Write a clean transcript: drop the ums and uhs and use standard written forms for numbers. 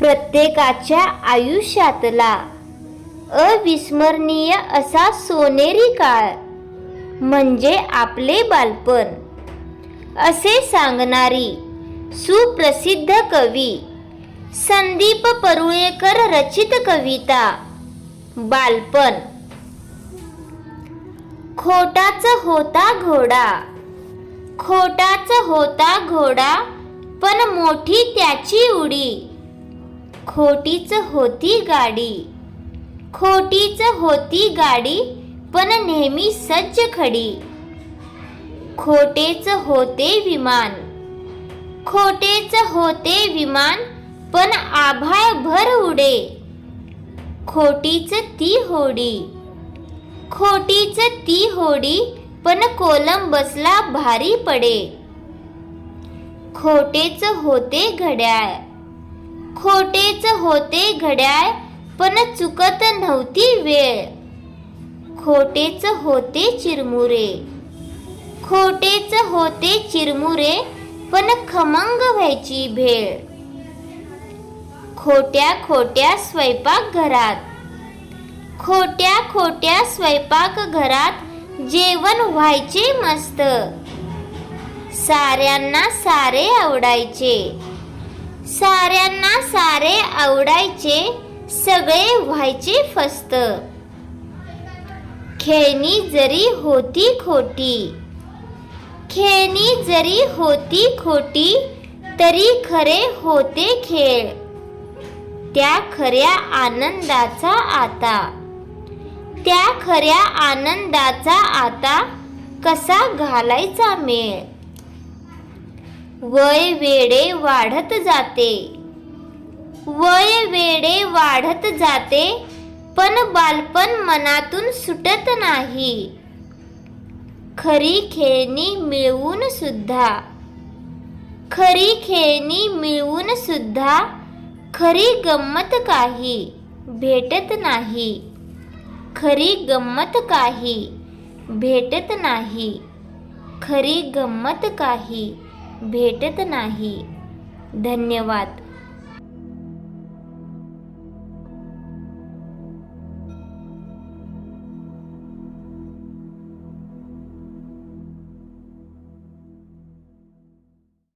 प्रत्येकाच्या आयुष्यातला अविस्मरणीय असा सोनेरी काळ म्हणजे आपले बालपण, असे सांगणारी सुप्रसिद्ध कवी संदीप परुळेकर रचित कविता बालपण. खोटाच होता घोडा, खोटाच होता घोडा, पण मोठी त्याची उडी. खोटीच होती गाडी, खोटीच होती गाडी, पण नेहमी सज्ज खडी. खोटेच होते विमान, खोटेच होते विमान, पण आभाळ भर उडे. खोटीच ती होडी, खोटीच ती होडी, पण कोलंबसला भारी पडे. खोटेच होते घड्याळ, खोटेच होते घड्याळ, पण चुकत नव्हती वेळ. खोटेच होते चिरमुरे, खोटेच होते चिरमुरे, पण खमंग व्हायची भेळ. खोट्या खोट्या स्वयंपाकघरात, खोट्या खोट्या स्वयंपाकघरात जेवण व्हायचे मस्त. साऱ्यांना सारे आवडायचे, साऱ्यांना सारे आवडायचे, सगळे व्हायचे फस्त. खेळणी जरी होती खोटी, खेळणी जरी होती खोटी, तरी खरे होते खेळ. त्या खऱ्या आनंदाचा आता, त्या खऱ्या आनंदाचा आता कसा घालायचा मेळ. वय वेडे वाढत जाते, वय वेडे वाढत जाते, पण बालपण मनातून सुटत नाही. खरी खेळणी मिळवून सुद्धा, खरी खेळणी मिळवून सुद्धा, खरी गंमत काही भेटत नाही. खरी गंमत काही भेटत नाही, खरी गंमत काही भेटत नाही. धन्यवाद.